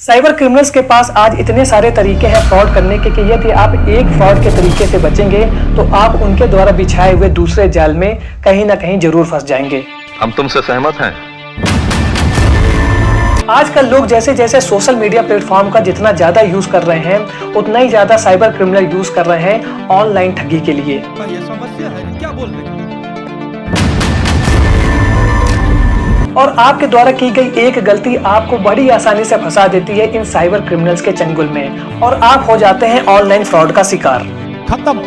Cyber criminals के पास आज इतने सारे तरीके हैं फ्रॉड करने के कि यदि आप एक फ्रॉड के तरीके से बचेंगे तो आप उनके द्वारा बिछाए हुए दूसरे जाल में कहीं ना कहीं जरूर फंस जाएंगे। हम तुमसे सहमत हैं। आजकल लोग जैसे जैसे सोशल मीडिया प्लेटफॉर्म का जितना ज्यादा यूज कर रहे हैं उतना ही ज्यादा साइबर क्रिमिनल यूज कर रहे हैं ऑनलाइन ठगी के लिए। ये समस्या है, क्या बोल रहे हैं? और आपके द्वारा की गई एक गलती आपको बड़ी आसानी से फंसा देती है इन साइबर क्रिमिनल्स के चंगुल में और आप हो जाते हैं ऑनलाइन फ्रॉड का शिकार। खत्म।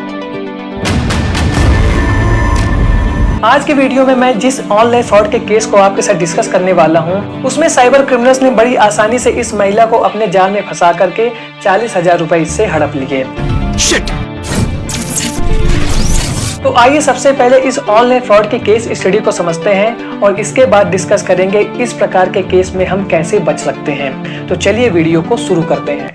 आज के वीडियो में मैं जिस ऑनलाइन फ्रॉड के केस को आपके साथ डिस्कस करने वाला हूं, उसमें साइबर क्रिमिनल्स ने बड़ी आसानी से इस महिला को अपने जाल में फंसा करके 40,000 रुपए इससे हड़प लिए। तो आइए सबसे पहले इस ऑनलाइन फ्रॉड के केस स्टडी को समझते हैं और इसके बाद डिस्कस करेंगे इस प्रकार के केस में हम कैसे बच सकते हैं। तो चलिए वीडियो को शुरू करते हैं।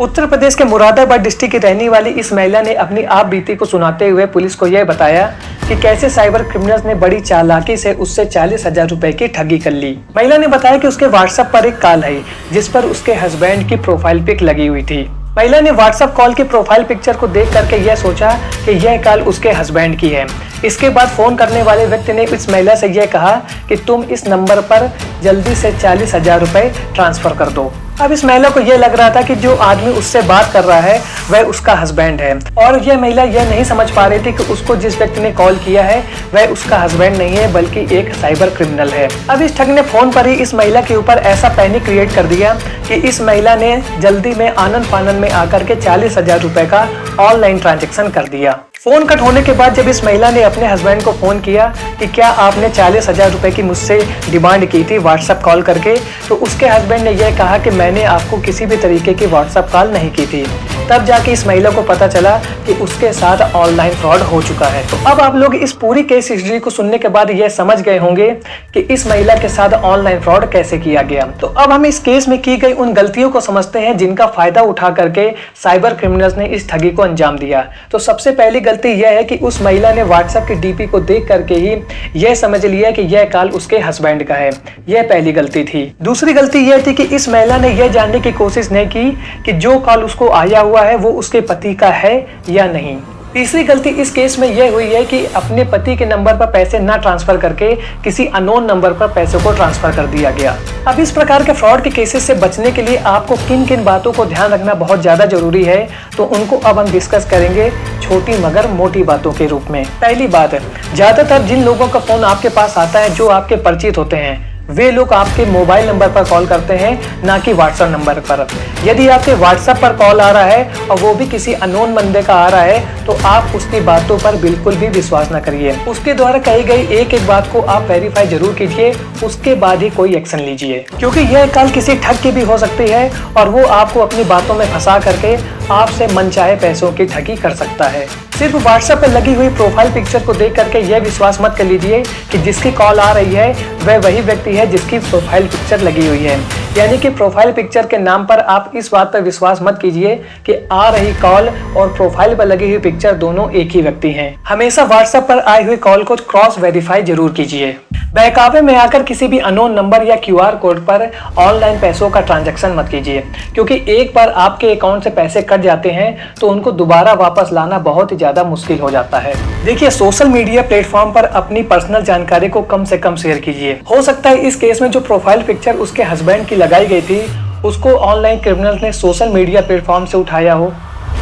उत्तर प्रदेश के मुरादाबाद डिस्ट्रिक्ट की रहने वाली इस महिला ने अपनी आप बीती को सुनाते हुए पुलिस को यह बताया कि कैसे साइबर क्रिमिनल्स ने बड़ी चालाकी से उससे 40,000 रुपए की ठगी कर ली। महिला ने बताया कि उसके व्हाट्सएप पर एक कॉल आई जिस पर उसके हस्बैंड की प्रोफाइल पिक लगी हुई थी। महिला ने व्हाट्सएप कॉल की प्रोफाइल पिक्चर को देख करके यह सोचा कि यह कॉल उसके हस्बैंड की है। इसके बाद फोन करने वाले व्यक्ति ने इस महिला से यह कहा कि तुम इस नंबर पर जल्दी से 40,000 रुपए ट्रांसफर कर दो। अब इस महिला को यह लग रहा था कि जो आदमी उससे बात कर रहा है वह उसका हस्बैंड है और यह महिला यह नहीं समझ पा रही थी कि उसको जिस व्यक्ति ने कॉल किया है वह उसका हस्बैंड नहीं है बल्कि एक साइबर क्रिमिनल है। अब इस ठग ने फोन पर ही इस महिला के ऊपर ऐसा पैनिक क्रिएट कर दिया कि इस महिला ने जल्दी में आनंद फानन में आकर के 40,000 रुपए का ऑनलाइन ट्रांजेक्शन कर दिया। फोन कट होने के बाद जब इस महिला ने अपने हस्बैंड को फोन किया कि क्या आपने 40,000 रुपए की मुझसे डिमांड की थी व्हाट्सएप कॉल करके, तो उसके हस्बैंड ने यह कहा कि मैंने आपको किसी भी तरीके की व्हाट्सएप कॉल नहीं की थी। तब जाके इस महिला को पता चला कि उसके साथ ऑनलाइन फ्रॉड हो चुका है। तो अब आप लोग इस पूरी केस हिस्ट्री को सुनने के बाद यह समझ गए होंगे कि इस महिला के साथ ऑनलाइन फ्रॉड कैसे किया गया। तो अब हम इस केस में की गई उन गलतियों को समझते हैं जिनका फायदा उठा करके साइबर क्रिमिनल्स ने इस ठगी को अंजाम दिया। तो सबसे पहली गलती यह है कि उस महिला ने व्हाट्सएप की डीपी को देख करके ही यह समझ लिया कि यह कॉल उसके हस्बैंड का है। यह पहली गलती थी। दूसरी गलती यह थी कि इस महिला ने यह जानने की कोशिश नहीं की कि जो कॉल उसको आया हुआ है वो उसके पति का है या नहीं। तीसरी गलती इस केस में यह हुई है कि अपने पति के नंबर पर पैसे ना ट्रांसफर करके किसी अननोन नंबर पर पैसों को ट्रांसफर कर दिया गया। अब इस प्रकार के फ्रॉड के केसेस से बचने के लिए आपको किन किन बातों को ध्यान रखना बहुत ज्यादा जरूरी है, तो उनको अब हम डिस्कस करेंगे छोटी मगर मोटी बातों के रूप में। पहली बात, ज्यादातर जिन लोगों का फोन आपके पास आता है जो आपके परिचित होते हैं वे लोग आपके मोबाइल नंबर पर कॉल करते हैं, ना कि व्हाट्सएप नंबर पर। यदि आपके व्हाट्सएप पर कॉल आ रहा है और वो भी किसी अननोन बंदे का आ रहा है तो आप उसकी बातों पर बिल्कुल भी विश्वास न करिए। उसके द्वारा कही गई एक एक बात को आप वेरीफाई जरूर कीजिए, उसके बाद ही कोई एक्शन लीजिए, क्योंकि यह कॉल किसी ठग की भी हो सकती है और वो आपको अपनी बातों में फंसा करके आपसे मनचाहे पैसों की ठगी कर सकता है। सिर्फ व्हाट्सएप पर लगी हुई प्रोफाइल पिक्चर को देख करके यह विश्वास मत कर लीजिए कि जिसकी कॉल आ रही है वह वही व्यक्ति है जिसकी प्रोफाइल पिक्चर लगी हुई है। यानी कि प्रोफाइल पिक्चर के नाम पर आप इस बात पर विश्वास मत कीजिए कि आ रही कॉल और प्रोफाइल पर लगी हुई पिक्चर दोनों एक ही व्यक्ति हैं। हमेशा व्हाट्सएप पर आई हुई कॉल को क्रॉस वेरीफाई जरूर कीजिए। बहकावे में आकर किसी भी अननोन नंबर या QR कोड पर ऑनलाइन पैसों का ट्रांजैक्शन मत कीजिए, क्योंकि एक बार आपके अकाउंट से पैसे कट जाते हैं तो उनको दोबारा वापस लाना बहुत ही ज्यादा मुश्किल हो जाता है। देखिए, सोशल मीडिया प्लेटफॉर्म पर अपनी पर्सनल जानकारी को कम से कम शेयर कीजिए। हो सकता है इस केस में जो प्रोफाइल पिक्चर उसके हस्बैंड की लगाई गई थी उसको ऑनलाइन क्रिमिनल्स ने सोशल मीडिया प्लेटफॉर्म से उठाया हो।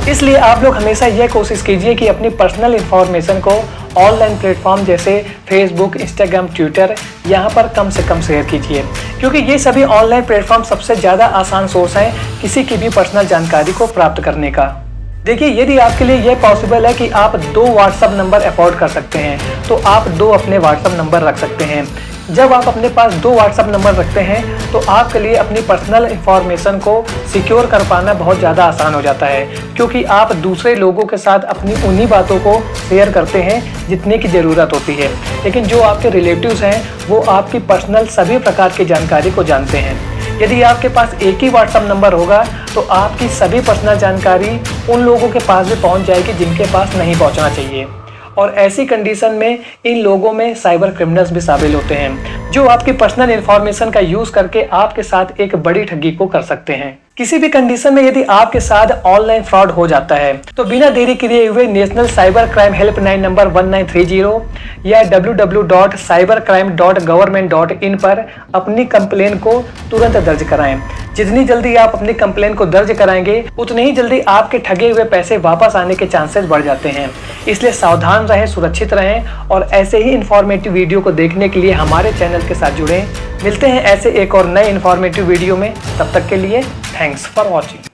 इसलिए आप लोग हमेशा यह कोशिश कीजिए कि अपनी पर्सनल इंफॉर्मेशन को ऑनलाइन प्लेटफॉर्म जैसे फेसबुक, इंस्टाग्राम, ट्विटर यहाँ पर कम से कम शेयर कीजिए, क्योंकि ये सभी ऑनलाइन प्लेटफॉर्म सबसे ज़्यादा आसान सोर्स हैं किसी की भी पर्सनल जानकारी को प्राप्त करने का। देखिए, यदि आपके लिए यह पॉसिबल है कि आप 2 व्हाट्सएप नंबर अफोर्ड कर सकते हैं तो आप 2 अपने व्हाट्सएप नंबर रख सकते हैं। जब आप अपने पास 2 व्हाट्सएप नंबर रखते हैं तो आपके लिए अपनी पर्सनल इंफॉर्मेशन को सिक्योर कर पाना बहुत ज़्यादा आसान हो जाता है, क्योंकि आप दूसरे लोगों के साथ अपनी उन्हीं बातों को शेयर करते हैं जितने की ज़रूरत होती है, लेकिन जो आपके रिलेटिव्स हैं वो आपकी पर्सनल सभी प्रकार की जानकारी को जानते हैं। यदि आपके पास एक ही व्हाट्सएप नंबर होगा तो आपकी सभी पर्सनल जानकारी उन लोगों के पास भी पहुंच जाएगी जिनके पास नहीं पहुंचना चाहिए। और ऐसी कंडीशन में इन लोगों में साइबर क्रिमिनल्स भी शामिल होते हैं। जो आपकी पर्सनल इंफॉर्मेशन का यूज करके आपके साथ एक बड़ी ठगी को कर सकते हैं। किसी भी कंडीशन में यदि आपके साथ ऑनलाइन फ्रॉड हो जाता है तो बिना देरी किए हुए national cyber crime helpline number 1930 या www.cybercrime.government.in पर अपनी कंप्लेन को तुरंत दर्ज कराएं। जितनी जल्दी आप अपनी कंप्लेन को दर्ज कराएंगे उतनी ही जल्दी आपके ठगे हुए पैसे वापस आने के चांसेस बढ़ जाते हैं। इसलिए सावधान रहें, सुरक्षित रहें और ऐसे ही इंफॉर्मेटिव वीडियो को देखने के लिए हमारे चैनल के साथ जुड़ें। मिलते हैं ऐसे एक और नए इंफॉर्मेटिव वीडियो में, तब तक के लिए थैंक्स फॉर वॉचिंग।